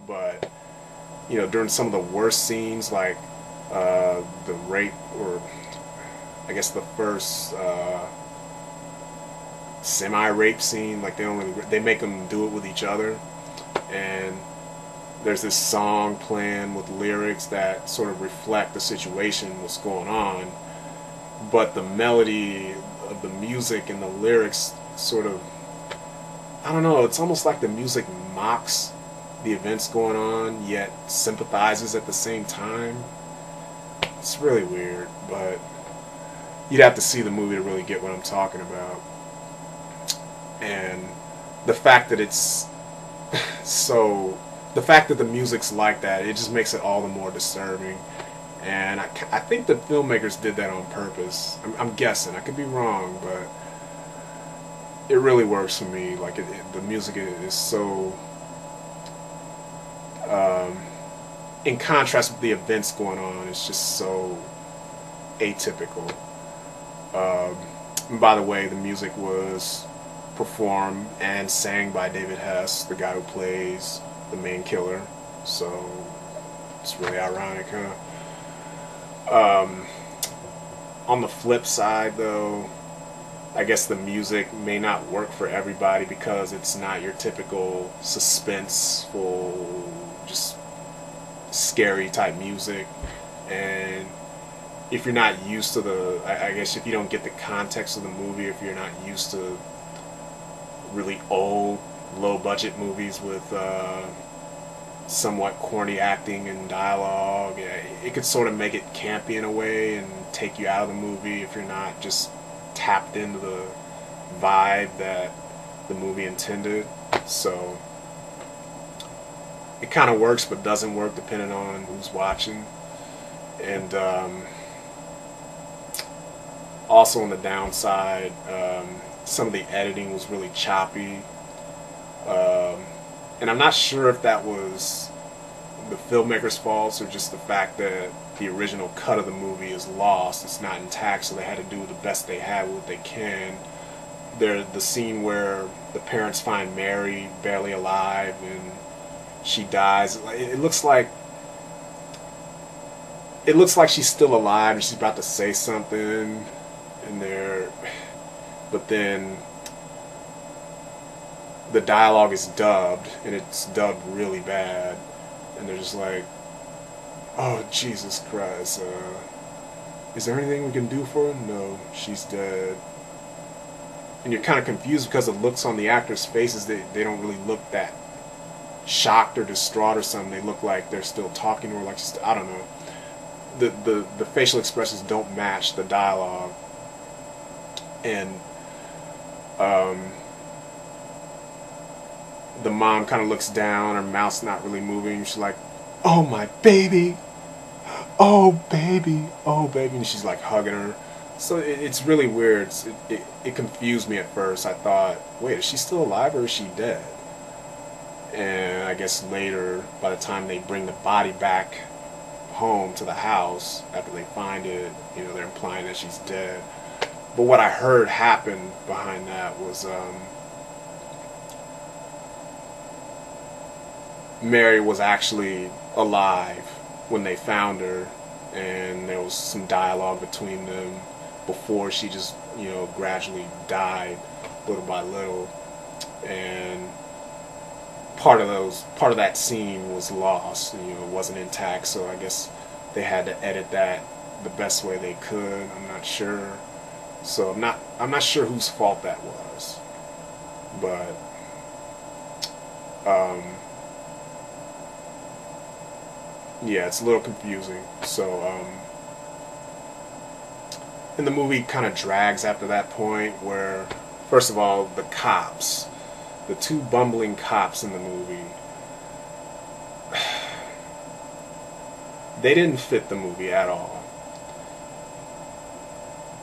but you know, during some of the worst scenes, like the rape, or I guess the first semi-rape scene, like they don't really, they make them do it with each other, and there's this song playing with lyrics that sort of reflect the situation, what's going on, but the melody of the music and the lyrics sort of, I don't know, it's almost like the music mocks the events going on, yet sympathizes at the same time. It's really weird, but you'd have to see the movie to really get what I'm talking about. And the fact that it's so, the fact that the music's like that, it just makes it all the more disturbing. And I think the filmmakers did that on purpose. I'm guessing. I could be wrong, but it really works for me. Like the music is so, um, in contrast with the events going on, it's just so atypical. And by the way, the music was performed and sang by David Hess, the guy who plays the main killer. So it's really ironic, huh? On the flip side, though, I guess the music may not work for everybody because it's not your typical suspenseful, just scary type music. And if you're not used to I guess if you don't get the context of the movie, if you're not used to really old, low budget movies with somewhat corny acting and dialogue, it could sort of make it campy in a way and take you out of the movie if you're not just tapped into the vibe that the movie intended. So it kind of works but doesn't work depending on who's watching. And also on the downside, some of the editing was really choppy. And I'm not sure if that was the filmmaker's fault or just the fact that the original cut of the movie is lost. It's not intact, so they had to do the best they had with what they can. The scene where the parents find Mary barely alive and she dies. It looks like she's still alive and she's about to say something, and but then the dialogue is dubbed, and it's dubbed really bad, and they're just like, "Oh Jesus Christ! Is there anything we can do for her? No, she's dead." And you're kind of confused because the looks on the actors' faces, they don't really look that shocked or distraught or something. They look like they're still talking to her, like she's, I don't know. The facial expressions don't match the dialogue, and the mom kind of looks down, her mouth's not really moving. She's like, "Oh my baby, oh baby, oh baby," and she's like hugging her. So it's really weird. It confused me at first. I thought, wait, is she still alive or is she dead? And I guess later, by the time they bring the body back home to the house after they find it, you know, they're implying that she's dead. But what I heard happen behind that was Mary was actually alive when they found her, and there was some dialogue between them before she just, you know, gradually died little by little. And part of that scene was lost, you know, it wasn't intact, so I guess they had to edit that the best way they could. I'm not sure. So I'm not sure whose fault that was. But yeah, it's a little confusing. So and the movie kind of drags after that point where, first of all, the two bumbling cops in the movie, they didn't fit the movie at all.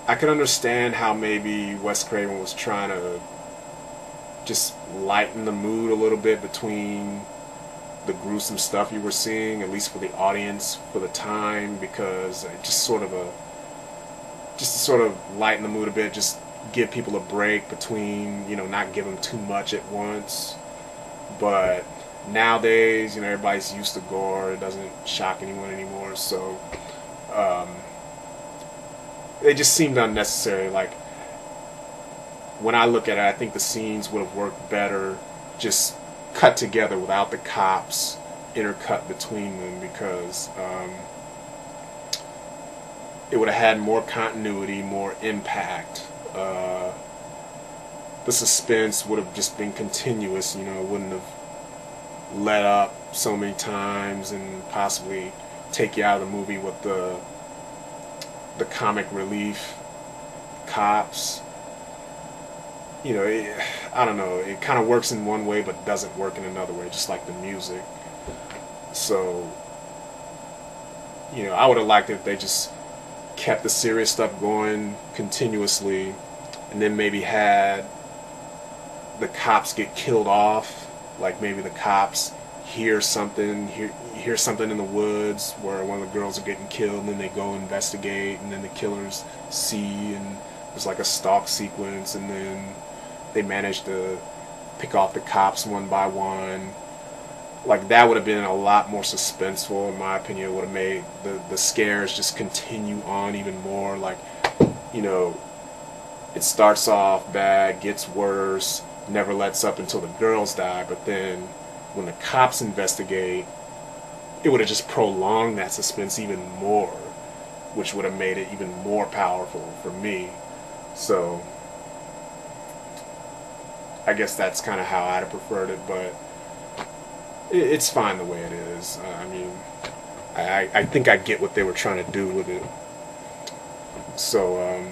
I can understand how maybe Wes Craven was trying to just lighten the mood a little bit between the gruesome stuff you were seeing, at least for the audience for the time, because it just to sort of lighten the mood a bit, just give people a break between, you know, not give them too much at once. But nowadays, you know, everybody's used to gore. It doesn't shock anyone anymore. So um, it just seemed unnecessary. Like, when I look at it, I think the scenes would have worked better just cut together without the cops intercut between them, because it would have had more continuity, more impact. The suspense would have just been continuous, you know, it wouldn't have let up so many times and possibly take you out of the movie with the comic relief cops. You know, I don't know, it kind of works in one way but doesn't work in another way, just like the music. So, you know, I would have liked it if they just kept the serious stuff going continuously, and then maybe had the cops get killed off. Like, maybe the cops hear something in the woods where one of the girls are getting killed, and then they go investigate, and then the killers see, and there's like a stalk sequence, and then they manage to pick off the cops one by one. Like, that would have been a lot more suspenseful, in my opinion. It would have made the scares just continue on even more. Like, you know, it starts off bad, gets worse, never lets up until the girls die, but then when the cops investigate, it would have just prolonged that suspense even more, which would have made it even more powerful for me. So I guess that's kind of how I'd have preferred it, but it's fine the way it is. I mean, I think I get what they were trying to do with it. So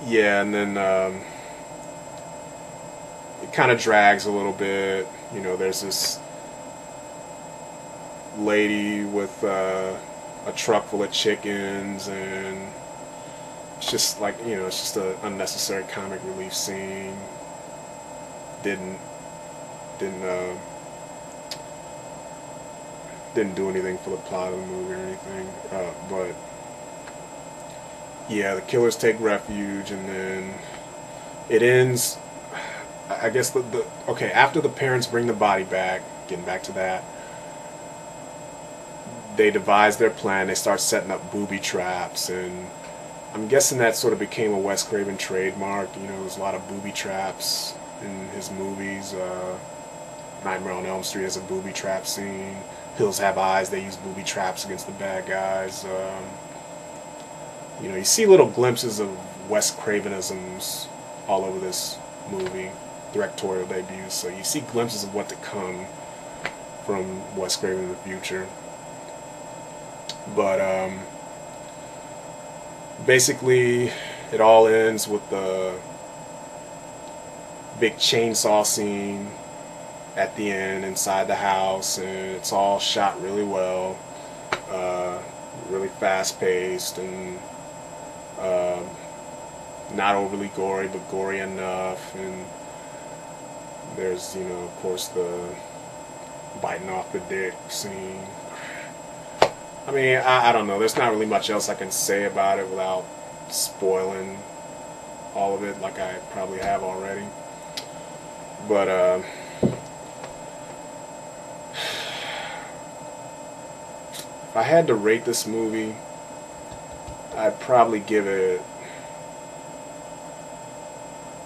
yeah, and then it kind of drags a little bit. You know, there's this lady with a truck full of chickens, and it's just like, you know, it's just an unnecessary comic relief scene. Didn't do anything for the plot of the movie or anything. But yeah, the killers take refuge, and then it ends. I guess okay, after the parents bring the body back, getting back to that, they devise their plan. They start setting up booby traps, and I'm guessing that sort of became a Wes Craven trademark. You know, there's a lot of booby traps in his movies. Nightmare on Elm Street has a booby trap scene. Hills Have Eyes, they use booby traps against the bad guys. You know, you see little glimpses of Wes Cravenisms all over this movie, directorial debuts. So you see glimpses of what to come from Wes Craven in the future. But basically, it all ends with the big chainsaw scene at the end inside the house, and it's all shot really well, really fast-paced, and not overly gory, but gory enough. And there's, you know, of course, the biting off the dick scene. I mean, I don't know. There's not really much else I can say about it without spoiling all of it, like I probably have already. But if I had to rate this movie, I'd probably give it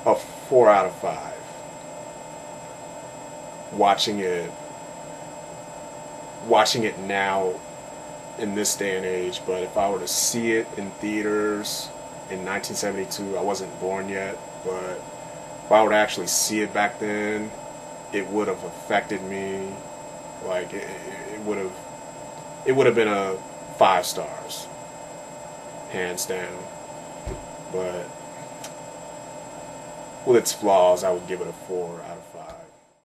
a 4 out of 5. Watching it now in this day and age, but if I were to see it in theaters in 1972, I wasn't born yet, but if I were to actually see it back then, it would have affected me. Like, it would have been a 5 stars, hands down. But with its flaws, I would give it a 4 out of 5.